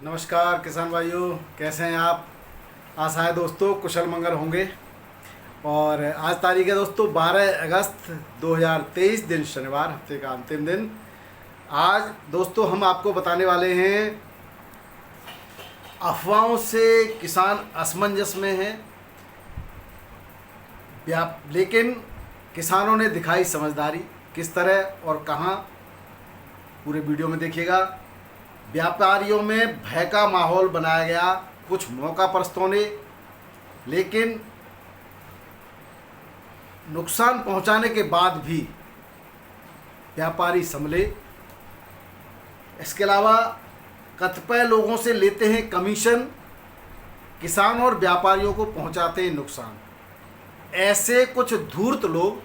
नमस्कार किसान भाइयों, कैसे हैं आप। आशा है दोस्तों कुशल मंगल होंगे। और आज तारीख है दोस्तों 12 अगस्त 2023, दिन शनिवार, हफ्ते का अंतिम दिन। आज दोस्तों हम आपको बताने वाले हैं, अफवाहों से किसान असमंजस में हैं, लेकिन किसानों ने दिखाई समझदारी। किस तरह और कहाँ, पूरे वीडियो में देखिएगा। व्यापारियों में भय का माहौल बनाया गया कुछ मौका परस्तों ने, लेकिन नुकसान पहुंचाने के बाद भी व्यापारी संभले। इसके अलावा कतिपय लोगों से लेते हैं कमीशन, किसान और व्यापारियों को पहुंचाते हैं नुकसान। ऐसे कुछ धूर्त लोग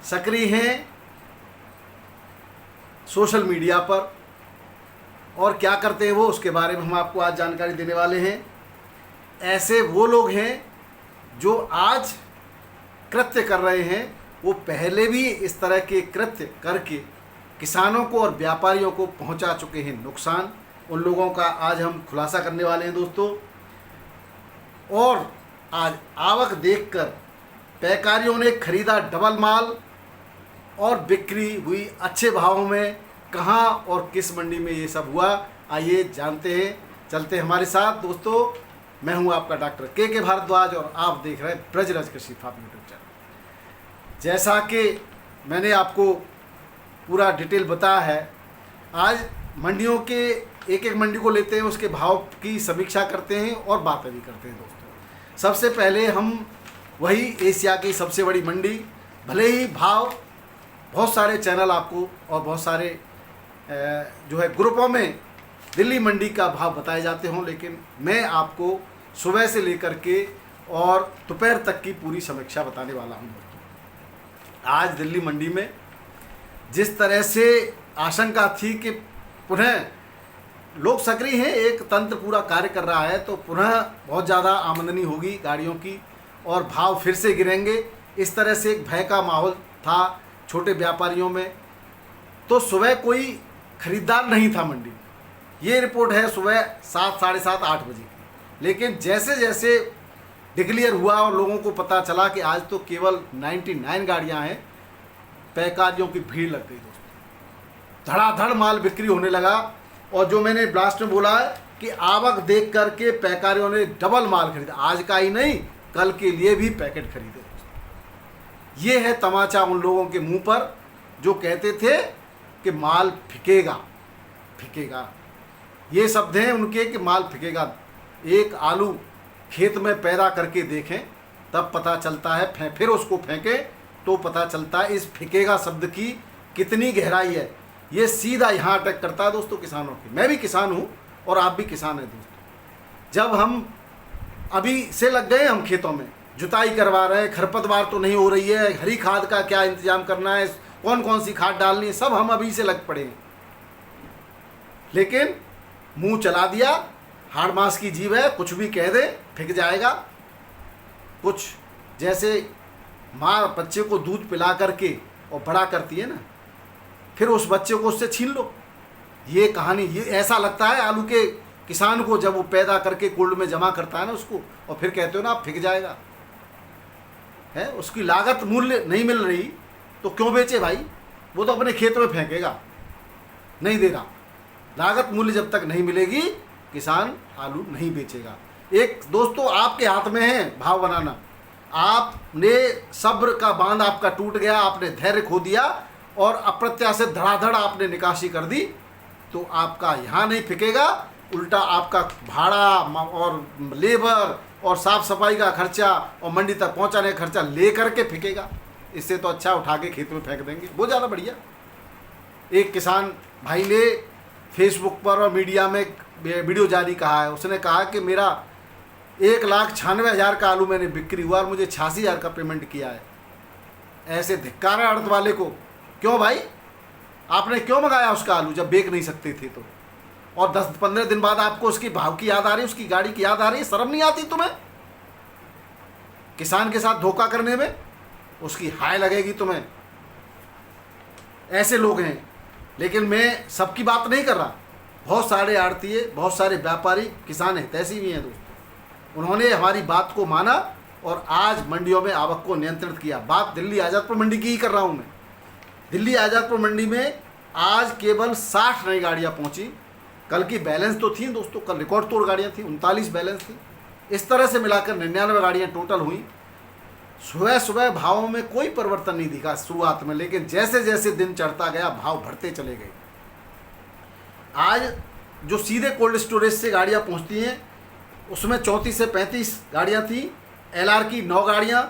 सक्रिय हैं सोशल मीडिया पर, और क्या करते हैं वो, उसके बारे में हम आपको आज जानकारी देने वाले हैं। ऐसे वो लोग हैं जो आज कृत्य कर रहे हैं, वो पहले भी इस तरह के कृत्य करके किसानों को और व्यापारियों को पहुंचा चुके हैं नुकसान। उन लोगों का आज हम खुलासा करने वाले हैं दोस्तों। और आज आवक देखकर पैकारियों ने खरीदा डबल माल और बिक्री हुई अच्छे भावों में। कहाँ और किस मंडी में ये सब हुआ, आइए जानते हैं। चलते हैं हमारे साथ दोस्तों। मैं हूं आपका डॉक्टर के भारद्वाज और आप देख रहे हैं ब्रजराज कृषि फार्म यूट्यूब चैनल। जैसा कि मैंने आपको पूरा डिटेल बताया है, आज मंडियों के एक एक मंडी को लेते हैं, उसके भाव की समीक्षा करते हैं और बातें भी करते हैं दोस्तों। सबसे पहले हम वही एशिया की सबसे बड़ी मंडी, भले ही भाव बहुत सारे चैनल आपको और बहुत सारे जो है ग्रुपों में दिल्ली मंडी का भाव बताए जाते हों, लेकिन मैं आपको सुबह से लेकर के और दोपहर तक की पूरी समीक्षा बताने वाला हूं दोस्तों। आज दिल्ली मंडी में जिस तरह से आशंका थी कि पुनः लोग सक्रिय हैं, एक तंत्र पूरा कार्य कर रहा है, तो पुनः बहुत ज़्यादा आमदनी होगी गाड़ियों की और भाव फिर से गिरेंगे, इस तरह से एक भय का माहौल था छोटे व्यापारियों में। तो सुबह कोई खरीदार नहीं था मंडी में, ये रिपोर्ट है सुबह 7, साढ़े 7, 8 बजे की। लेकिन जैसे जैसे डिक्लेयर हुआ और लोगों को पता चला कि आज तो केवल 99 गाड़ियां हैं, पैकारियों की भीड़ लग गई दोस्तों। धड़ाधड़ माल बिक्री होने लगा। और जो मैंने ब्लास्ट में बोला है कि आवक देख करके पैकारियों ने डबल माल खरीदा, आज का ही नहीं कल के लिए भी पैकेट खरीदे दोस्तों। ये है तमाचा उन लोगों के मुंह पर जो कहते थे कि माल फिकेगा। ये शब्द हैं उनके कि माल फिकेगा। एक आलू खेत में पैदा करके देखें तब पता चलता है, फिर उसको फेंकें तो पता चलता है इस फिकेगा शब्द की कितनी गहराई है। ये सीधा यहाँ अटैक करता है दोस्तों किसानों की। मैं भी किसान हूँ और आप भी किसान हैं दोस्तों। जब हम अभी से लग गए, हम खेतों में जुताई करवा रहे हैं, खरपतवार तो नहीं हो रही है, हरी खाद का क्या इंतजाम करना है, कौन कौन सी खाद डालनी है, सब हम अभी से लग पड़े हैं। लेकिन मुंह चला दिया, हाड़ मास की जीव है, कुछ भी कह दे फिक जाएगा। कुछ जैसे माँ बच्चे को दूध पिला करके और बड़ा करती है ना, फिर उस बच्चे को उससे छीन लो। ये कहानी, ये ऐसा लगता है आलू के किसान को जब वो पैदा करके कोल्ड में जमा करता है ना उसको, और फिर कहते हो ना आप फिक जाएगा है। उसकी लागत मूल्य नहीं मिल रही तो क्यों बेचे भाई, वो तो अपने खेत में फेंकेगा, नहीं देगा। लागत मूल्य जब तक नहीं मिलेगी किसान आलू नहीं बेचेगा। एक दोस्तों आपके हाथ में है भाव बनाना। आपने सब्र का बांध आपका टूट गया, आपने धैर्य खो दिया और अप्रत्याशित धड़ाधड़ आपने निकासी कर दी, तो आपका यहाँ नहीं फिकेगा, उल्टा आपका भाड़ा और लेबर और साफ सफाई का खर्चा और मंडी तक पहुँचाने का खर्चा ले करके फिकेगा। इससे तो अच्छा उठा के खेत में फेंक देंगे, वो ज़्यादा बढ़िया। एक किसान भाई ने फेसबुक पर और मीडिया में वीडियो जारी कहा है, उसने कहा कि मेरा 1,96,000 का आलू मैंने बिक्री हुआ और मुझे 86,000 का पेमेंट किया है। ऐसे धिक्कार है अर्थ वाले को। क्यों भाई, आपने क्यों मंगाया उसका आलू जब बेच नहीं सकते थे तो? और 10-15 दिन बाद आपको उसकी भाव की याद आ रही है, उसकी गाड़ी की याद आ रही है। शर्म नहीं आती तुम्हें किसान के साथ धोखा करने में? उसकी हाय लगेगी तुम्हें। ऐसे लोग हैं। लेकिन मैं सबकी बात नहीं कर रहा, बहुत सारे आड़तीय, बहुत सारे व्यापारी, किसान हितैषी भी हैं दोस्तों। उन्होंने हमारी बात को माना और आज मंडियों में आवक को नियंत्रित किया। बात दिल्ली आज़ादपुर मंडी की ही कर रहा हूँ मैं। दिल्ली आज़ादपुर मंडी में आज केवल 60 नई गाड़ियाँ पहुँची। कल की बैलेंस तो थी दोस्तों, कल रिकॉर्ड तोड़ गाड़ियाँ थी, 39 बैलेंस थी। इस तरह से मिलाकर 99 गाड़ियाँ टोटल हुई। सुबह सुबह भावों में कोई परिवर्तन नहीं दिखा शुरुआत में, लेकिन जैसे जैसे दिन चढ़ता गया भाव बढ़ते चले गए। आज जो सीधे कोल्ड स्टोरेज से गाड़ियाँ पहुँचती हैं उसमें 34 से 35 गाड़ियाँ थी। LR की 9 गाड़ियाँ,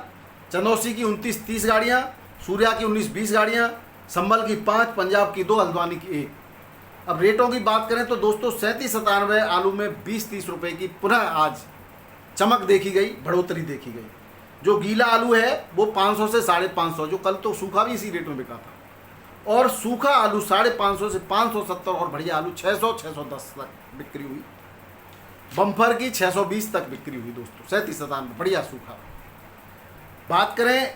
चंदौसी की 29-30 गाड़ियाँ, सूर्या की 19-20 गाड़ियाँ, संभल की 5, पंजाब की 2, हल्द्वानी की 1। अब रेटों की बात करें तो दोस्तों 37-97 आलू में 20-30 रुपये की पुनः आज चमक देखी गई, बढ़ोतरी देखी गई। जो गीला आलू है वो 500 से 550, जो कल तो सूखा भी इसी रेट में बिका था, और सूखा आलू 550 से 570 और बढ़िया आलू 600-610 तक बिक्री हुई। बम्फर की 620 तक बिक्री हुई दोस्तों, 37-97 बढ़िया सूखा। बात करें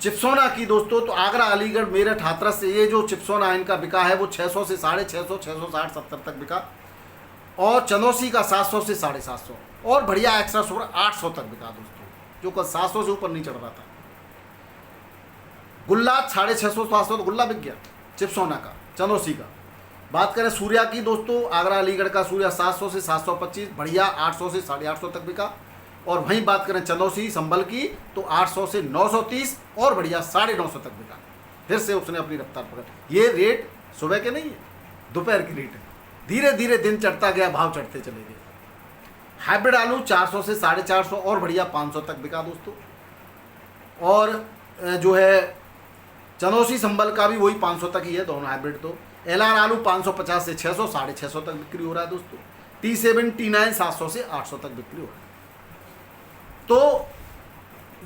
चिप्सोना की दोस्तों तो आगरा, अलीगढ़, मेरठ, हाथरस से ये जो चिप्सोना इनका बिका है वो 600 से 650, 660-70 तक बिका, और चंदौसी का 700 से 750 और बढ़िया एक्स्ट्रा सुपर 800 तक बिका दोस्तों, जो कल 700 से ऊपर नहीं चढ़ रहा था। गुल्ला 650-700 तो गुल्ला बिक गया चिप्सोना का, चंदौसी का। बात करें सूर्या की दोस्तों, आगरा अलीगढ़ का सूर्या 700 से 725, बढ़िया 800 से 850 तक बिका। और वहीं बात करें चंदौसी संभल की तो 800 से 930 और बढ़िया 950 तक बिका। फिर से उसने अपनी रफ्तार पकड़। ये रेट सुबह के नहीं है, दोपहर की रेट है। धीरे धीरे दिन चढ़ता गया, भाव चढ़ते चले गए। हाइब्रिड आलू 400 से 450 और बढ़िया 500 तक बिका दोस्तों। और जो है चंदौसी संभल का भी वही 500 तक ही है, दोनों हाइब्रिड। तो LR आलू 550 से 600, 650 तक बिक्री हो रहा है दोस्तों। T7 T9 700 से 800 तक बिक्री हो रहा है। तो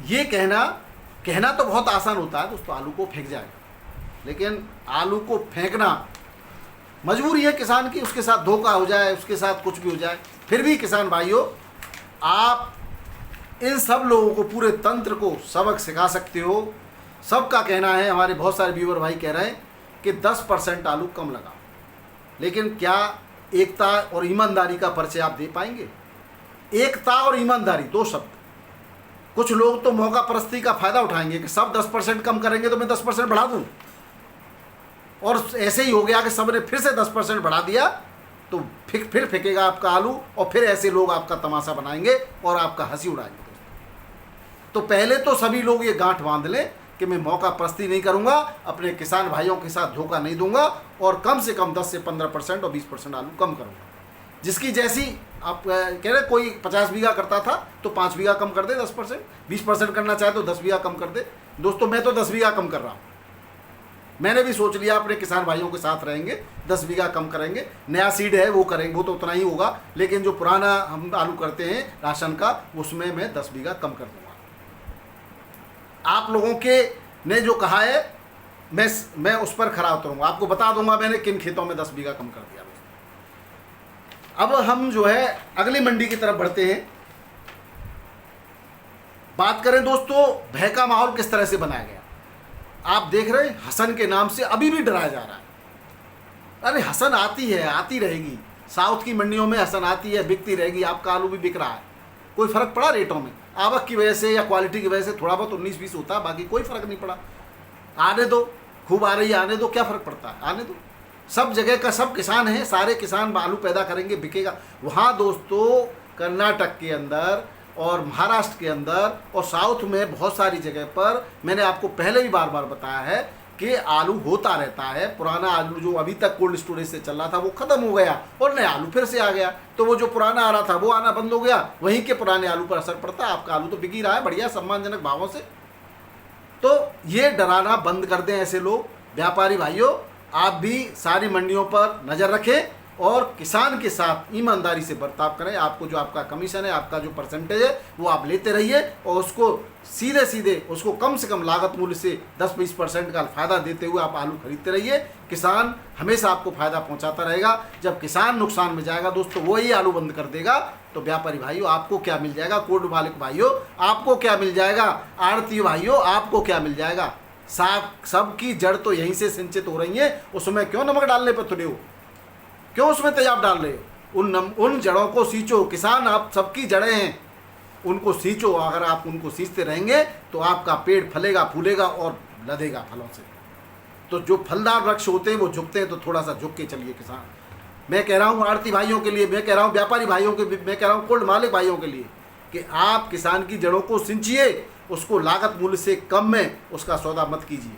ये कहना तो बहुत आसान होता है दोस्तों, आलू को फेंक जाएगा, लेकिन आलू को फेंकना मजबूरी है किसान की। उसके साथ धोखा हो जाए, उसके साथ कुछ भी हो जाए, फिर भी किसान भाइयों आप इन सब लोगों को, पूरे तंत्र को सबक सिखा सकते हो। सबका कहना है, हमारे बहुत सारे व्यूअर भाई कह रहे हैं कि 10% आलू कम लगा, लेकिन क्या एकता और ईमानदारी का परिचय आप दे पाएंगे? एकता और ईमानदारी, दो शब्द। कुछ लोग तो मौका परस्ती का फायदा उठाएंगे कि सब 10% कम करेंगे तो मैं 10% बढ़ा दूं, और ऐसे ही हो गया कि सब ने फिर से 10% बढ़ा दिया, तो फिर फेंकेगा आपका आलू, और फिर ऐसे लोग आपका तमाशा बनाएंगे और आपका हंसी उड़ाएंगे दोस्तों। तो पहले तो सभी लोग ये गांठ बांध लें कि मैं मौका परस्ती नहीं करूंगा, अपने किसान भाइयों के साथ धोखा नहीं दूंगा, और कम से कम 10 से 15% और 20% आलू कम करूंगा। जिसकी जैसी आप कह रहे, कोई 50 बीघा करता था तो 5 बीघा कम कर दे, 10%, 20% करना चाहे तो 10 बीघा कम कर दे। दोस्तों मैं तो 10 बीघा कम कर रहा हूँ। मैंने भी सोच लिया अपने किसान भाइयों के साथ रहेंगे, 10 बीघा कम करेंगे। नया सीड है वो करेंगे, वो तो उतना ही होगा, लेकिन जो पुराना हम आलू करते हैं राशन का, उसमें मैं 10 बीघा कम कर दूंगा। आप लोगों के ने जो कहा है मैं उस पर खरा उतरूंगा। आपको बता दूंगा मैंने किन खेतों में 10 बीघा कम कर दिया। अब हम जो है अगली मंडी की तरफ बढ़ते हैं। बात करें दोस्तों, भय का माहौल किस तरह से बनाया गया। आप देख रहे हैं हसन के नाम से अभी भी डराया जा रहा है। अरे हसन आती है, आती रहेगी, साउथ की मंडियों में हसन आती है, बिकती रहेगी। आपका आलू भी बिक रहा है, कोई फर्क पड़ा रेटों में? आवक की वजह से या क्वालिटी की वजह से थोड़ा बहुत 19-20 होता है, बाकी कोई फर्क नहीं पड़ा। आने दो, खूब आ रही है, आने दो, क्या फर्क पड़ता है, आने दो। सब जगह का सब किसान हैं, सारे किसान आलू पैदा करेंगे, बिकेगा। वहाँ दोस्तों कर्नाटक के अंदर और महाराष्ट्र के अंदर और साउथ में बहुत सारी जगह पर मैंने आपको पहले भी बार बार बताया है कि आलू होता रहता है। पुराना आलू जो अभी तक कोल्ड स्टोरेज से चल रहा था वो खत्म हो गया और नया आलू फिर से आ गया, तो वो जो पुराना आ रहा था वो आना बंद हो गया, वहीं के पुराने आलू पर असर पड़ता है। आपका आलू तो बिक ही रहा है बढ़िया सम्मानजनक भावों से। तो ये डराना बंद कर दें ऐसे लोग। व्यापारी भाइयों, आप भी सारी मंडियों पर नज़र रखें और किसान के साथ ईमानदारी से बर्ताव करें। आपको जो आपका कमीशन है, आपका जो परसेंटेज है, वो आप लेते रहिए और उसको सीधे सीधे उसको कम से कम लागत मूल्य से 10-20% का फ़ायदा देते हुए आप आलू खरीदते रहिए। किसान हमेशा आपको फ़ायदा पहुंचाता रहेगा। जब किसान नुकसान में जाएगा दोस्तों, वो ही आलू बंद कर देगा, तो व्यापारी भाइयों आपको क्या मिल जाएगा, कोल्ड मालिक भाइयों आपको क्या मिल जाएगा, आड़ती भाइयों आपको क्या मिल जाएगा। सबकी जड़ तो यहीं से सिंचित हो रही है, उसमें क्यों नमक डालने पर तुले हो। क्यों उसमें तेजाब डाल रहे हो? उन जड़ों को सींचो। किसान आप सबकी जड़ें हैं, उनको सींचो। अगर आप उनको सींचते रहेंगे तो आपका पेड़ फलेगा, फूलेगा और लदेगा फलों से। तो जो फलदार वृक्ष होते हैं वो झुकते हैं, तो थोड़ा सा झुक के चलिए किसान। मैं कह रहा हूँ आड़ती भाइयों के लिए, मैं कह रहा हूँ व्यापारी भाइयों के, मैं कह रहा हूँ कोल्ड मालिक भाइयों के लिए कि आप किसान की जड़ों को सिंचिए, उसको लागत मूल्य से कम में उसका सौदा मत कीजिए।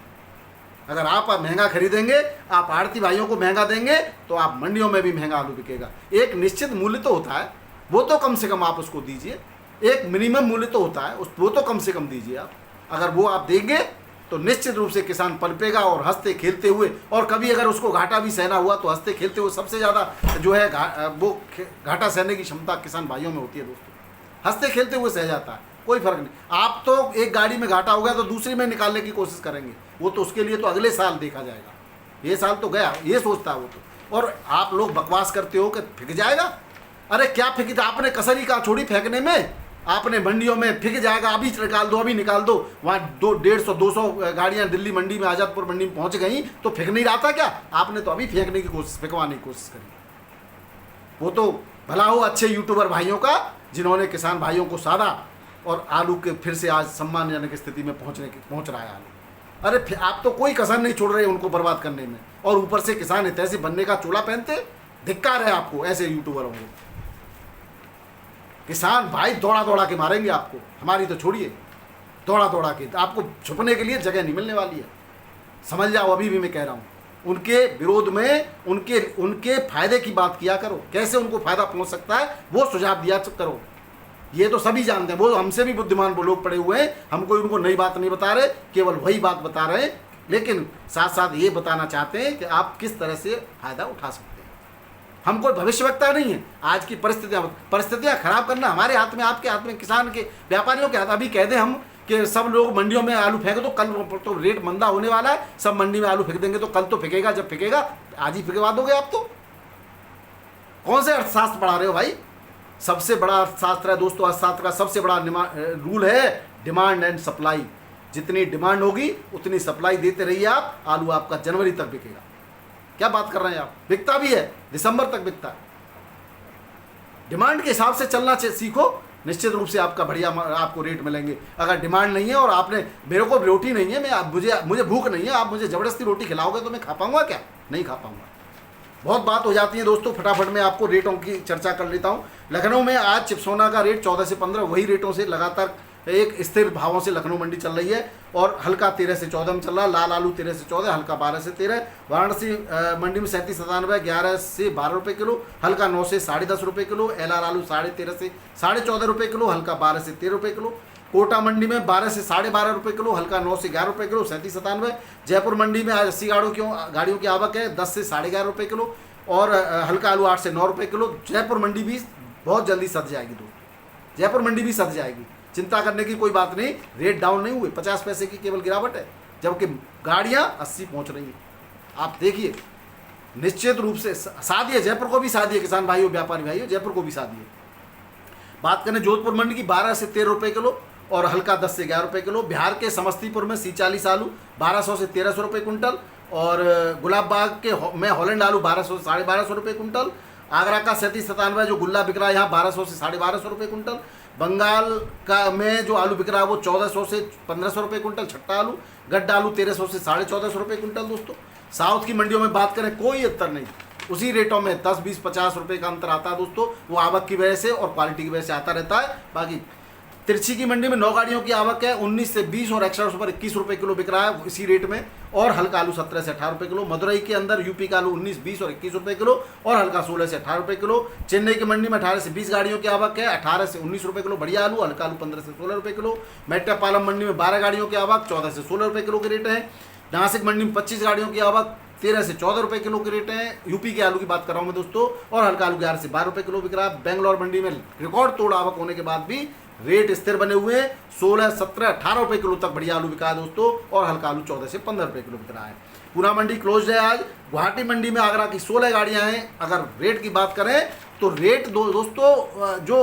अगर आप महंगा खरीदेंगे, आप आड़ती भाइयों को महंगा देंगे, तो आप मंडियों में भी महंगा आलू बिकेगा। एक निश्चित मूल्य तो होता है, वो तो कम से कम आप उसको दीजिए। एक मिनिमम मूल्य तो होता है, वो तो कम से कम दीजिए आप। अगर वो आप देंगे तो निश्चित रूप से किसान पनपेगा और हंसते खेलते हुए, और कभी अगर उसको घाटा भी सहना हुआ तो हंसते खेलते हुए, सबसे ज़्यादा जो है वो घाटा सहने की क्षमता किसान भाइयों में होती है दोस्तों। हंसते खेलते हुए सह जाता है, कोई फर्क नहीं। आप तो एक गाड़ी में घाटा हो गया तो दूसरी में निकालने की कोशिश करेंगे, वो तो उसके लिए तो अगले साल देखा जाएगा। ये साल तो गया, ये सोचता है वो तो। और आप लोग बकवास करते हो कि फिक जाएगा। अरे क्या फिक, आपने कसरी का छोड़ी फेंकने में, आपने मंडियों में फिक जाएगा, अभी निकाल दो, अभी निकाल दो। वहाँ 150-200 गाड़ियाँ दिल्ली मंडी में, आज़ादपुर मंडी में पहुँच गई तो फिक नहीं रहा था क्या? आपने तो अभी फेंकने की कोशिश, फिकवाने की कोशिश करी। वो तो भला हो अच्छे यूट्यूबर भाइयों का, जिन्होंने किसान भाइयों को साधा और आलू के फिर से आज सम्मानजनक स्थिति में पहुँच रहा है आलू। अरे आप तो कोई कसर नहीं छोड़ रहे उनको बर्बाद करने में, और ऊपर से किसान हितैषी बनने का चोला पहनते। धिक्कार है आपको ऐसे यूट्यूबरों को। किसान भाई दौड़ा दौड़ा के मारेंगे आपको, हमारी तो छोड़िए, दौड़ा दौड़ा के। आपको छुपने के लिए जगह नहीं मिलने वाली है, समझ जाओ। अभी भी मैं कह रहा हूँ, उनके विरोध में उनके फायदे की बात किया करो, कैसे उनको फायदा पहुँच सकता है वो सुझाव दिया करो। ये तो सभी जानते हैं, वो हमसे भी बुद्धिमान वो लोग पड़े हुए हैं, हम कोई उनको नई बात नहीं बता रहे, केवल वही बात बता रहे हैं। लेकिन साथ साथ ये बताना चाहते हैं कि आप किस तरह से फ़ायदा उठा सकते हैं। हम कोई भविष्यवक्ता नहीं है। आज की परिस्थितियाँ खराब करना हमारे हाथ में, आपके हाथ में, किसान के, व्यापारियों के हाथ। अभी कह दें हम कि सब लोग मंडियों में आलू फेंके तो कल तो रेट मंदा होने वाला है, सब मंडी में आलू फेंक देंगे तो कल तो फेंकेगा। जब फेंकेगा आज ही फेंकवा दोगे आप तो। कौन से अर्थशास्त्र पढ़ा रहे हो भाई? सबसे बड़ा अर्थशास्त्र है दोस्तों, अर्थशास्त्र का सबसे बड़ा रूल है डिमांड एंड सप्लाई। जितनी डिमांड होगी उतनी सप्लाई देते रहिए आप, आलू आपका जनवरी तक बिकेगा। क्या बात कर रहे हैं आप? बिकता भी है, दिसंबर तक बिकता है। डिमांड के हिसाब से चलना सीखो, निश्चित रूप से आपका बढ़िया आपको रेट मिलेंगे। अगर डिमांड नहीं है और आपने, मेरे को रोटी नहीं है, मैं मुझे भूख नहीं है, आप मुझे ज़बरदस्ती रोटी खिलाओगे तो मैं खा पाऊंगा क्या? नहीं खा पाऊंगा। बहुत बात हो जाती है दोस्तों, फटाफट मैं आपको रेटों की चर्चा कर लेता हूँ। लखनऊ में आज चिपसोना का रेट 14 से 15, वही रेटों से लगातार एक स्थिर भावों से लखनऊ मंडी चल रही है। और हल्का 13 से 14 में चल रहा है, लाल आलू 13 से 14, हल्का 12 से 13। वाराणसी मंडी में 37-97, 11 से 12 रुपये किलो, हल्का 9 से 10.5 रुपये किलो। LR आलू 13.5 से 14.5 रुपये किलो, हल्का 12 से 13 रुपये किलो। कोटा मंडी में 12 से 12.5 रुपये किलो, हल्का 9 से 11 रुपये किलो, 37-97। जयपुर मंडी में आज 80 गाड़ियों की आवक है, 10 से 11.5 रुपये किलो, और हल्का आलू 8 से 9 रुपये किलो। जयपुर मंडी भी बहुत जल्दी सध जाएगी दोस्तों, जयपुर मंडी भी सध जाएगी, चिंता करने की कोई बात नहीं। रेट डाउन नहीं हुए, 50 पैसे की केवल गिरावट है, जबकि गाड़ियां 80 पहुंच रही हैं। आप देखिए, निश्चित रूप से साधिए, जयपुर को भी साधिए किसान भाइयों, व्यापारी भाइयों, जयपुर को भी साधिए। बात करें जोधपुर मंडी की, 12 से 13 रुपये किलो और हल्का 10 से 11 रुपये किलो। बिहार के समस्तीपुर में C40 आलू 1200 से 1300 रुपये कुंटल, और गुलाब बाग के में हॉलैंड आलू 1200 से 1250 रुपये कुंटल। आगरा का 37-97 जो गुल्ला बिक रहा है यहाँ 1200 से 1250 रुपये कुंटल। बंगाल का में जो आलू बिक रहा है वो 1400 से 1500 रुपये कुंटल छट्टा आलू। गड्ढा आलू 1300 से 1450 रुपये कुंटल। दोस्तों साउथ की मंडियों में बात करें कोई अंतर नहीं, उसी रेटों में 10, 20, 50 रुपये का अंतर आता है दोस्तों। वो आवक की वजह से और क्वालिटी की वजह से आता रहता है। बाकी तिरछी की मंडी में 9 गाड़ियों की आवक है, 19 से 20 और एक्स्ट्रा सुपर 21 रुपये किलो बिक रहा है इसी रेट में, और हल्का आलू 17 से 18 रुपये किलो। मदुरई के अंदर यूपी का आलू 19, 20 और 21 रुपये किलो, और हल्का 16 से 18 रुपये किलो। चेन्नई की मंडी में 18 से 20 गाड़ियों की आवक है, 18 से 19 रुपये किलो बढ़िया आलू, हल्का आलू 15 से 16 रुपये किलो। मेट्टापालम मंडी में 12 गाड़ियों की आवक, 14 से 16 रुपये किलो के रेट है। नासिक मंडी में 25 गाड़ियों की आवक, 13 से 14 रुपये किलो के रेट हैं। यूपी के आलू की बात कर रहा हूँ मैं दोस्तों, और हल्का आलू 11 से 12 रुपये किलो बिक रहा है। बेंगलोर मंडी में रिकॉर्ड तोड़ आवक होने के बाद भी रेट स्थिर बने हुए हैं, 16, 17, 18 रुपये किलो तक बढ़िया आलू बिका है दोस्तों, और हल्का आलू 14 से 15 रुपये किलो बिक रहा है। पूना मंडी क्लोज है आज। गुवाहाटी मंडी में आगरा की 16 गाड़ियाँ हैं। अगर रेट की बात करें तो रेट दोस्तों जो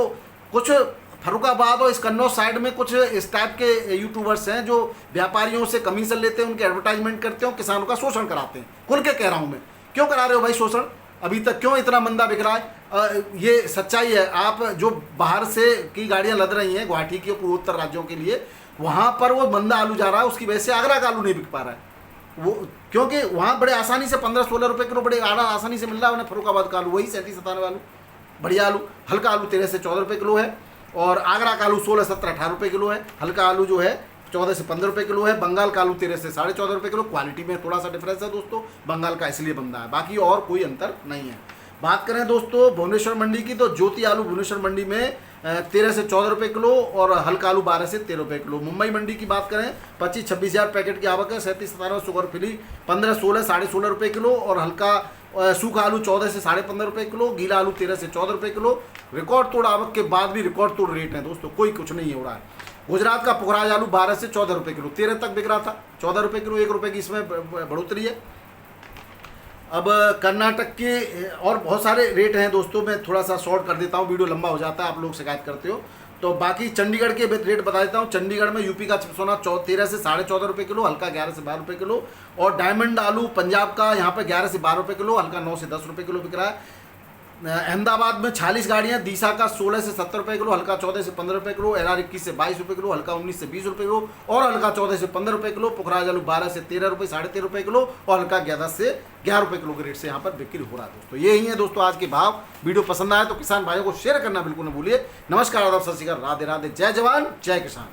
कुछ फर्रुखाबाद और इस कन्नौज साइड में कुछ इस टाइप के यूट्यूबर्स हैं जो व्यापारियों से कमीशन लेते हैं, उनके एडवर्टाइजमेंट करते हैं, किसानों का शोषण कराते हैं। खुल के कह रहा हूँ मैं, क्यों करा रहे हो भाई शोषण? अभी तक क्यों इतना मंदा बिक रहा है? ये सच्चाई है। आप जो बाहर से की गाड़ियां लद रही हैं गुवाहाटी के पूर्वोत्तर राज्यों के लिए, वहाँ पर वो मंदा आलू जा रहा है, उसकी वजह से आगरा का आलू नहीं बिक पा रहा है। वो क्योंकि वहाँ बड़े आसानी से 15-16 रुपये किलो बड़े आसानी से मिल रहा है उन्हें। फरुखाबाद का आलू वही 37-97 आलू, बढ़िया आलू। हल्का आलू 13 से 14 रुपये किलो है, और आगरा का आलू 16, 17, 18 रुपये किलो है। हल्का आलू जो है 14 से 15 रुपये किलो है। बंगाल का आलू 13 से 14.5 रुपये किलो। क्वालिटी में थोड़ा सा डिफरेंस है दोस्तों, बंगाल का इसलिए बनता है, बाकी और कोई अंतर नहीं है। बात करें दोस्तों भुवनेश्वर मंडी की, तो ज्योति आलू भुवनेश्वर मंडी में 13 से 14 रुपये किलो, और हल्का आलू 12 से 13 रुपये किलो। मुंबई मंडी की बात करें 25-26 हज़ार पैकेट की आवक है। 37-17 शुगर फ्री 15-16, 16.5 रुपये किलो, और हल्का सूखा आलू 14 से 15.5 रुपये किलो। गीला आलू 13 से 14 रुपये किलो। रिकॉर्ड तोड़ आवक के बाद भी रिकॉर्ड तोड़ रेट है दोस्तों, कोई कुछ नहीं हो रहा है। गुजरात का पुखराज आलू 12 से 14 रुपये किलो, 13 तक बिक रहा था, 14 रुपये किलो, 1 रुपये की इसमें बढ़ोतरी है। अब कर्नाटक के और बहुत सारे रेट हैं दोस्तों, मैं थोड़ा सा शॉर्ट कर देता हूँ, वीडियो लंबा हो जाता है, आप लोग शिकायत करते हो। तो बाकी चंडीगढ़ के रेट बता देता हूँ। चंडीगढ़ में यूपी का सोना 13 से 14.5 रुपये किलो, हल्का 11 से 12 रुपये किलो। और डायमंड आलू पंजाब का यहाँ पे 11 से 12 रुपये किलो, हल्का 9 से 10 रुपये किलो बिक रहा है। अहमदाबाद में 46 गाड़ियाँ, दीसा का 16 से 70 रुपये किलो, हल्का 14 से 15 रुपये किलो। LR 21 से 22 रुपये किलो, हल्का 19 से 20 रुपये किलो, और हल्का 14 से 15 रुपये किलो। पुखराज आलू 12 से 13 रुपये, 13.5 रुपये किलो, और हल्का 11 से 11 रुपये किलो के रेट से यहाँ पर बिक्री हो रहा है दोस्तों। यही है दोस्तों आज के भाव। वीडियो पसंद आए तो किसान भाइयों को शेयर करना बिल्कुल न भूलिए। नमस्कार, आदाब, सत श्री अकाल, राधे राधे, जय जवान जय किसान।